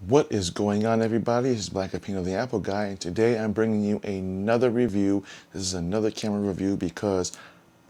What is going on, everybody? This is Black Apino the Apple Guy, and today I'm bringing you another review. This is another camera review because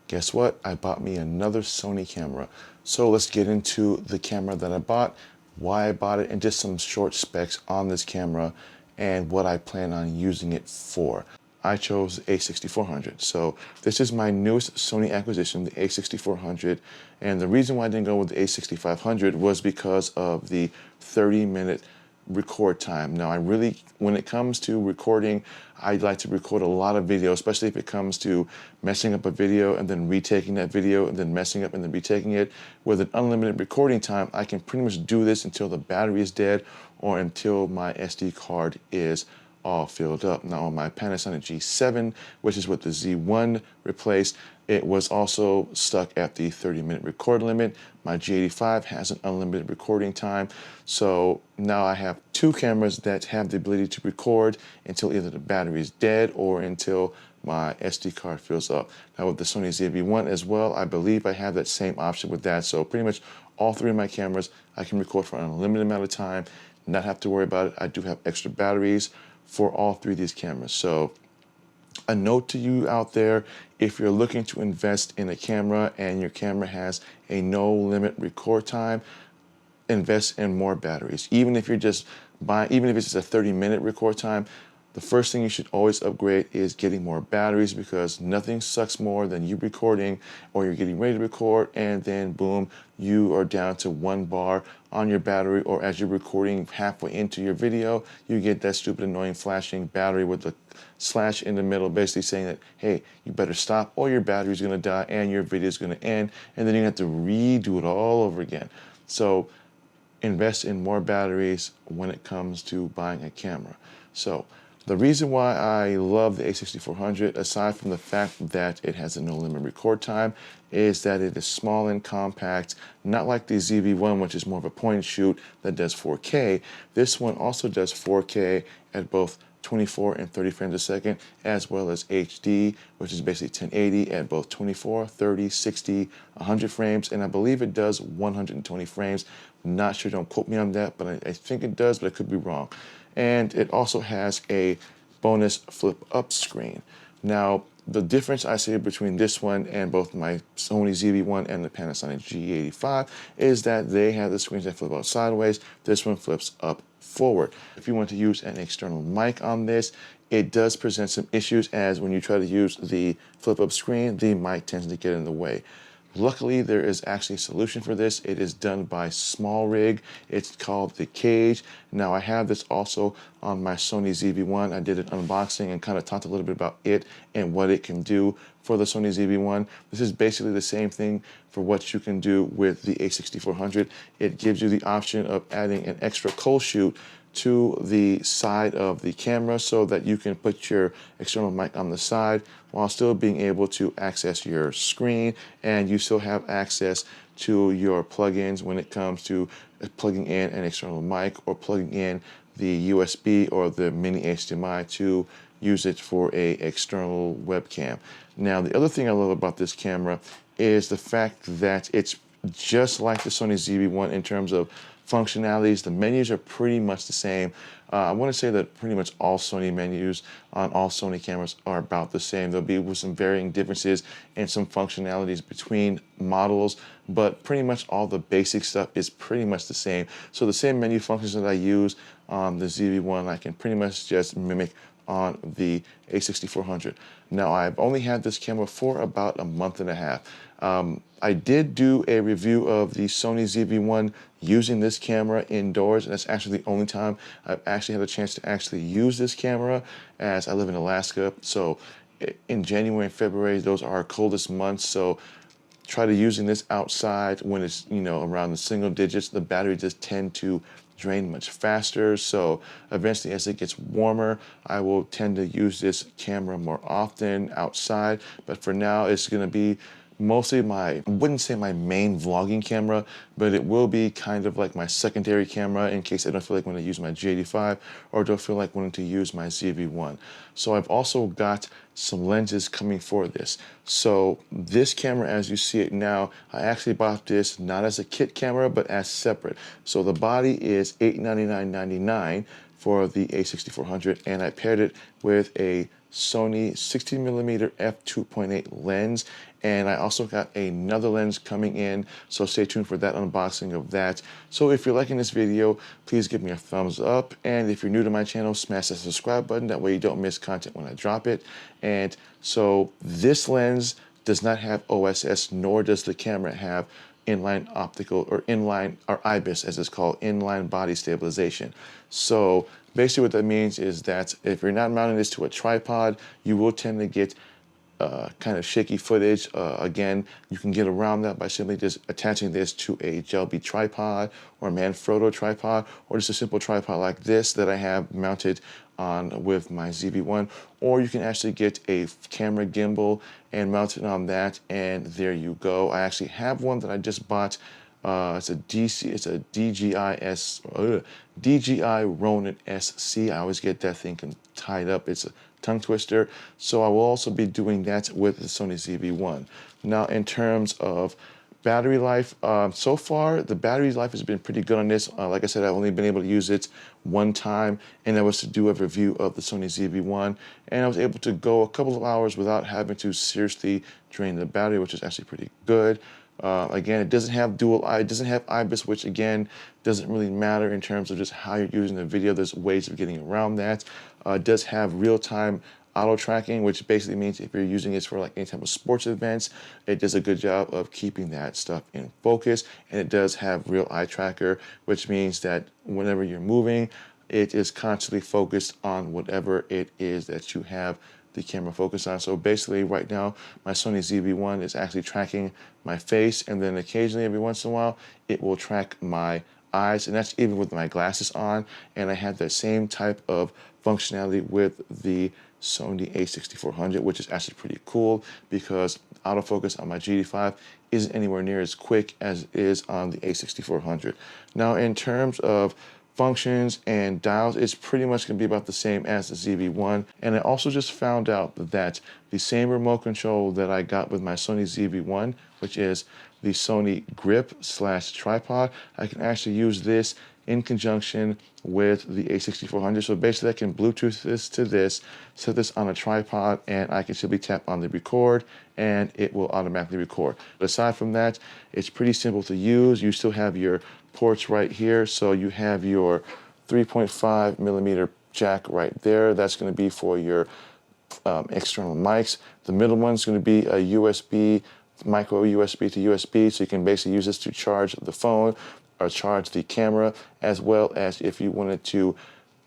guess what? I bought me another Sony camera. So let's get into the camera that I bought, why I bought it, and just some short specs on this camera and what I plan on using it for. I chose the a6400. So this is my newest Sony acquisition, the a6400. And the reason why I didn't go with the a6500 was because of the 30-minute record time. Now, when it comes to recording, I'd like to record a lot of video, especially if it comes to messing up a video and then retaking that video and then messing up and then retaking it. With an unlimited recording time, I can pretty much do this until the battery is dead or until my SD card is all filled up. Now on my Panasonic G7, which is what the Z1 replaced, it was also stuck at the 30-minute record limit. My G85 has an unlimited recording time. So now I have two cameras that have the ability to record until either the battery is dead or until my SD card fills up. Now with the Sony ZV-1 as well, I believe I have that same option with that. So pretty much all three of my cameras, I can record for an unlimited amount of time, not have to worry about it. I do have extra batteries for all three of these cameras. So a note to you out there, if you're looking to invest in a camera and your camera has a no limit record time, invest in more batteries. Even if you're just buying, even if it's just a 30-minute record time, the first thing you should always upgrade is getting more batteries, because nothing sucks more than you recording or you're getting ready to record and then boom, you are down to 1 bar on your battery, or as you're recording halfway into your video, you get that stupid annoying flashing battery with the slash in the middle basically saying that, hey, you better stop or your battery's gonna die and your video is gonna end, and then you have to redo it all over again. So invest in more batteries when it comes to buying a camera. So the reason why I love the a6400, aside from the fact that it has a no limit record time, is that it is small and compact, not like the ZV-1, which is more of a point and shoot that does 4K. This one also does 4K at both 24 and 30 frames a second, as well as HD, which is basically 1080 at both 24, 30, 60, 100 frames, and I believe it does 120 frames. Not sure, don't quote me on that, but I think it does, but I could be wrong. And it also has a bonus flip up screen. Now, the difference I see between this one and both my Sony ZV-1 and the Panasonic G85 is that they have the screens that flip out sideways. This one flips up forward. If you want to use an external mic on this, it does present some issues, as when you try to use the flip up screen, the mic tends to get in the way. Luckily, there is actually a solution for this. It is done by Small Rig. It's called the Cage. Now, I have this also on my Sony ZV-1. I did an unboxing and kind of talked a little bit about it and what it can do for the Sony ZV-1. This is basically the same thing for what you can do with the a6400. It gives you the option of adding an extra cold shoot to the side of the camera so that you can put your external mic on the side while still being able to access your screen, and you still have access to your plugins when it comes to plugging in an external mic or plugging in the USB or the mini HDMI to use it for a external webcam. Now, the other thing I love about this camera is the fact that it's just like the Sony ZV-1 in terms of functionalities. The menus are pretty much the same. I want to say that pretty much all Sony menus on all Sony cameras are about the same. There'll be with some varying differences and some functionalities between models, but pretty much all the basic stuff is pretty much the same. So the same menu functions that I use on the ZV-1, I can pretty much just mimic on the a6400. Now, I've only had this camera for about a month and a half. I did do a review of the Sony ZV-1 using this camera indoors, and that's actually the only time I've actually had a chance to actually use this camera, as I live in Alaska. So in January and February, those are our coldest months. So try to using this outside when it's, you know, around the single digits. The battery just tend to drain much faster. So eventually, as it gets warmer, I will tend to use this camera more often outside. But for now, it's going to be mostly I wouldn't say my main vlogging camera, but it will be kind of like my secondary camera in case I don't feel like wanting to use my G85 or don't feel like wanting to use my ZV-1. So I've also got some lenses coming for this. So this camera, as you see it now, I actually bought this not as a kit camera, but as separate. So the body is $899.99 for the a6400, and I paired it with a Sony 60mm f2.8 lens, and I also got another lens coming in, so stay tuned for that unboxing of that. So if you're liking this video, please give me a thumbs up, and if you're new to my channel, smash that subscribe button, that way you don't miss content when I drop it. And so this lens does not have OSS, nor does the camera have inline optical or inline, or IBIS as it's called, inline body stabilization. So basically what that means is that if you're not mounting this to a tripod, you will tend to get kind of shaky footage. Again, you can get around that by simply just attaching this to a Jelby tripod or a Manfrotto tripod, or just a simple tripod like this that I have mounted on with my ZV-1, or you can actually get a camera gimbal and mount it on that, and there you go. I actually have one that I just bought. It's a DJI Ronin SC. I always get that thing tied up. It's a tongue twister. So I will also be doing that with the Sony ZV-1. Now, in terms of battery life, so far the battery life has been pretty good on this. Like I said, I've only been able to use it one time, and that was to do a review of the Sony ZV-1, and I was able to go a couple of hours without having to seriously drain the battery, which is actually pretty good. Again, it doesn't have it doesn't have IBIS, which again doesn't really matter in terms of just how you're using the video. There's ways of getting around that. It does have real-time auto tracking, which basically means if you're using this for like any type of sports events, it does a good job of keeping that stuff in focus. And it does have real eye tracker, which means that whenever you're moving, it is constantly focused on whatever it is that you have the camera focused on. So basically right now, my Sony ZV-1 is actually tracking my face, and then occasionally every once in a while, it will track my eyes, and that's even with my glasses on. And I had that same type of functionality with the Sony a6400, which is actually pretty cool because autofocus on my GT5 isn't anywhere near as quick as it is on the a6400. Now, in terms of functions and dials, it's pretty much going to be about the same as the ZV-1. And I also just found out that the same remote control that I got with my Sony ZV-1, which is the Sony grip/tripod, I can actually use this in conjunction with the a6400. So basically I can Bluetooth this to this, set this on a tripod, and I can simply tap on the record and it will automatically record. But aside from that, it's pretty simple to use. You still have your ports right here. So you have your 3.5mm jack right there. That's going to be for your external mics. The middle one's going to be a USB, micro USB to USB, so you can basically use this to charge the phone or charge the camera, as well as if you wanted to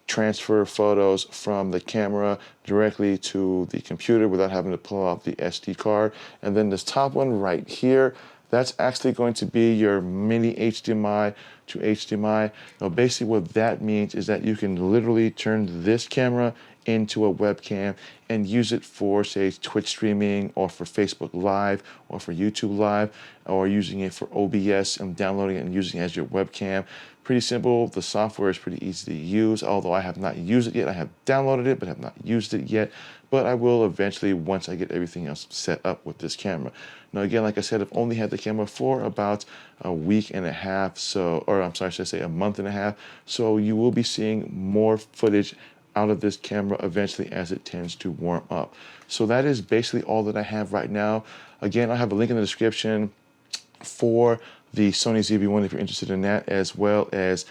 transfer photos from the camera directly to the computer without having to pull out the SD card. And then this top one right here, that's actually going to be your mini HDMI to HDMI. Now basically what that means is that you can literally turn this camera into a webcam and use it for, say, Twitch streaming, or for Facebook Live, or for YouTube Live, or using it for OBS and downloading it and using it as your webcam. Pretty simple. The software is pretty easy to use, although I have not used it yet. I have downloaded it, but have not used it yet. But I will eventually once I get everything else set up with this camera. Now again, like I said, I've only had the camera for about a week and a half, so, or I'm sorry, should I say a month and a half. So you will be seeing more footage out of this camera eventually as it tends to warm up. So that is basically all that I have right now. Again, I have a link in the description for the Sony ZV-1 if you're interested in that, as well as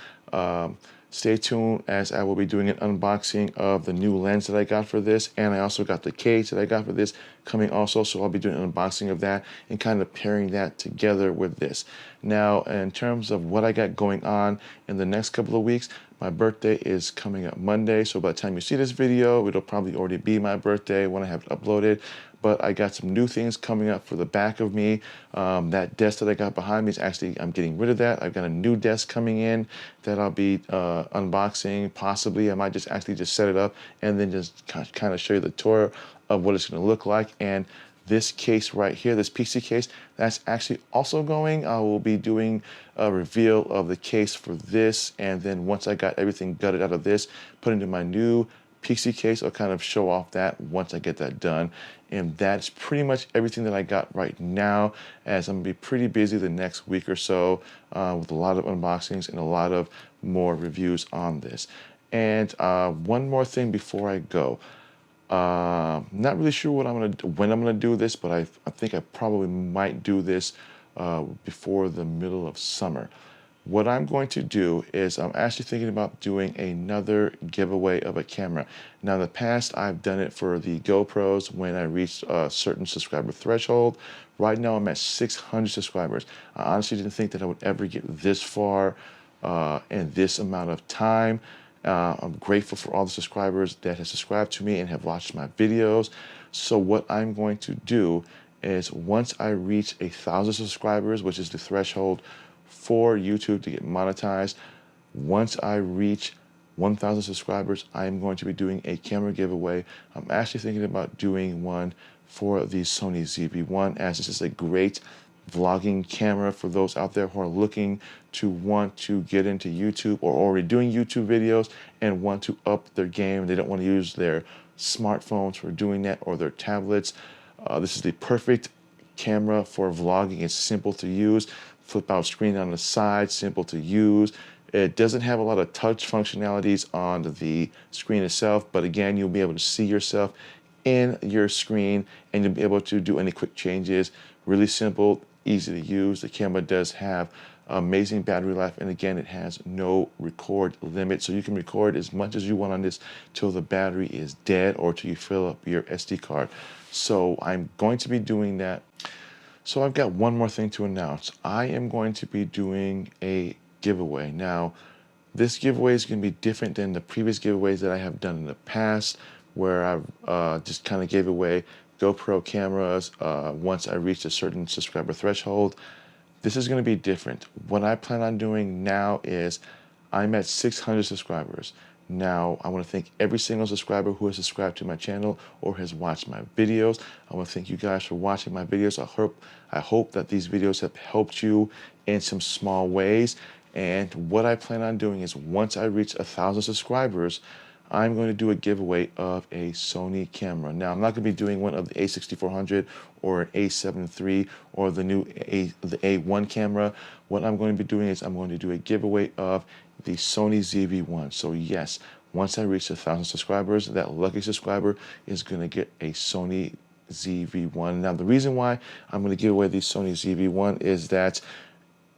stay tuned as I will be doing an unboxing of the new lens that I got for this, and I also got the cage that I got for this coming also, so I'll be doing an unboxing of that and kind of pairing that together with this. Now, in terms of what I got going on in the next couple of weeks, my birthday is coming up Monday, so by the time you see this video, it'll probably already be my birthday when I have it uploaded. But I got some new things coming up for the back of me. That desk that I got behind me is actually, I'm getting rid of that. I've got a new desk coming in that I'll be unboxing. Possibly I might just set it up and then just kind of show you the tour of what it's going to look like. And This case right here, this PC case, that's actually also going. I will be doing a reveal of the case for this, and then once I got everything gutted out of this, put into my new PC case, I'll kind of show off that once I get that done. And that's pretty much everything that I got right now, as I'm gonna be pretty busy the next week or so with a lot of unboxings and a lot of more reviews on this. And one more thing before I go. Not really sure what when I'm gonna do this, but I think I probably might do this before the middle of summer. What I'm going to do is I'm actually thinking about doing another giveaway of a camera. Now in the past, I've done it for the GoPros when I reached a certain subscriber threshold. Right now I'm at 600 subscribers. I honestly didn't think that I would ever get this far in this amount of time. I'm grateful for all the subscribers that have subscribed to me and have watched my videos. So what I'm going to do is once I reach 1,000 subscribers, which is the threshold for YouTube to get monetized, once I reach 1,000 subscribers, I'm going to be doing a camera giveaway. I'm actually thinking about doing one for the Sony ZV-1, as this is a great vlogging camera for those out there who are looking to want to get into YouTube or already doing YouTube videos and want to up their game. They don't want to use their smartphones for doing that or their tablets. This is the perfect camera for vlogging. It's simple to use. Flip out screen on the side, simple to use. It doesn't have a lot of touch functionalities on the screen itself, but again, you'll be able to see yourself in your screen and you'll be able to do any quick changes. Really simple, easy to use. The camera does have amazing battery life, and again, it has no record limit, so you can record as much as you want on this till the battery is dead or till you fill up your SD card. So I'm going to be doing that. So I've got one more thing to announce. I am going to be doing a giveaway. Now, this giveaway is going to be different than the previous giveaways that I have done in the past, where I've just kind of gave away GoPro cameras once I reached a certain subscriber threshold. This is going to be different. What I plan on doing now is I'm at 600 subscribers. Now, I want to thank every single subscriber who has subscribed to my channel or has watched my videos. I want to thank you guys for watching my videos. I hope that these videos have helped you in some small ways. And what I plan on doing is once I reach 1,000 subscribers, I'm going to do a giveaway of a Sony camera. Now, I'm not going to be doing one of the a6400 or an a7 III or the new the A1 camera. What I'm going to be doing is I'm going to do a giveaway of the Sony ZV-1. So yes, once I reach 1,000 subscribers, that lucky subscriber is going to get a Sony ZV-1. Now, the reason why I'm going to give away the Sony ZV-1 is that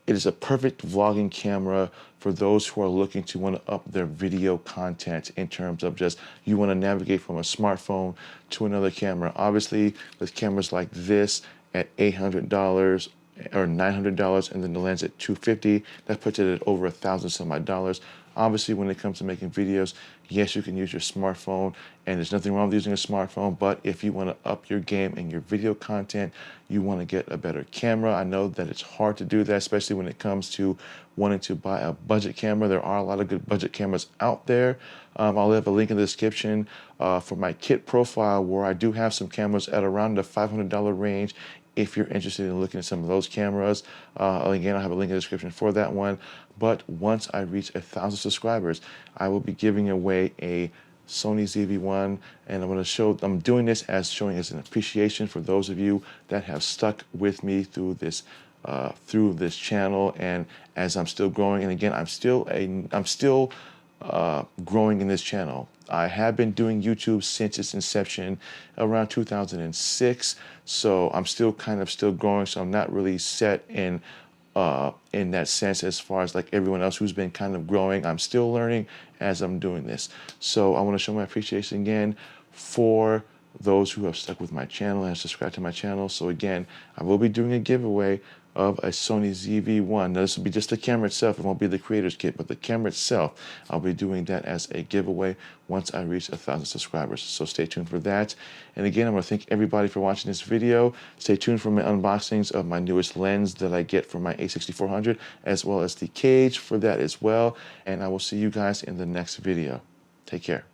it is a perfect vlogging camera for those who are looking to want to up their video content in terms of just you want to navigate from a smartphone to another camera. Obviously, with cameras like this at $800 or $900 and then the lens at $250, that puts it at over $1,000 some odd dollars. Obviously, when it comes to making videos, yes, you can use your smartphone, and there's nothing wrong with using a smartphone, but if you want to up your game in your video content, you want to get a better camera. I know that it's hard to do that, especially when it comes to wanting to buy a budget camera. There are a lot of good budget cameras out there. I'll have a link in the description for my kit profile, where I do have some cameras at around the $500 range. If you're interested in looking at some of those cameras, again, I'll have a link in the description for that one. But once I reach 1,000 subscribers, I will be giving away a Sony ZV-1, and I'm doing this as showing as an appreciation for those of you that have stuck with me through this channel, and as I'm still growing. And again, I'm still growing in this channel. I have been doing YouTube since its inception around 2006, so I'm still growing. So I'm not really set in that sense as far as like everyone else who's been kind of growing. I'm still learning as I'm doing this. So I want to show my appreciation again for those who have stuck with my channel and subscribed to my channel. So again, I will be doing a giveaway of a Sony ZV-1. Now, this will be just the camera itself. It won't be the creator's kit, but the camera itself, I'll be doing that as a giveaway once I reach 1,000 subscribers. So stay tuned for that. And again, I want to thank everybody for watching this video. Stay tuned for my unboxings of my newest lens that I get from my a6400, as well as the cage for that as well. And I will see you guys in the next video. Take care.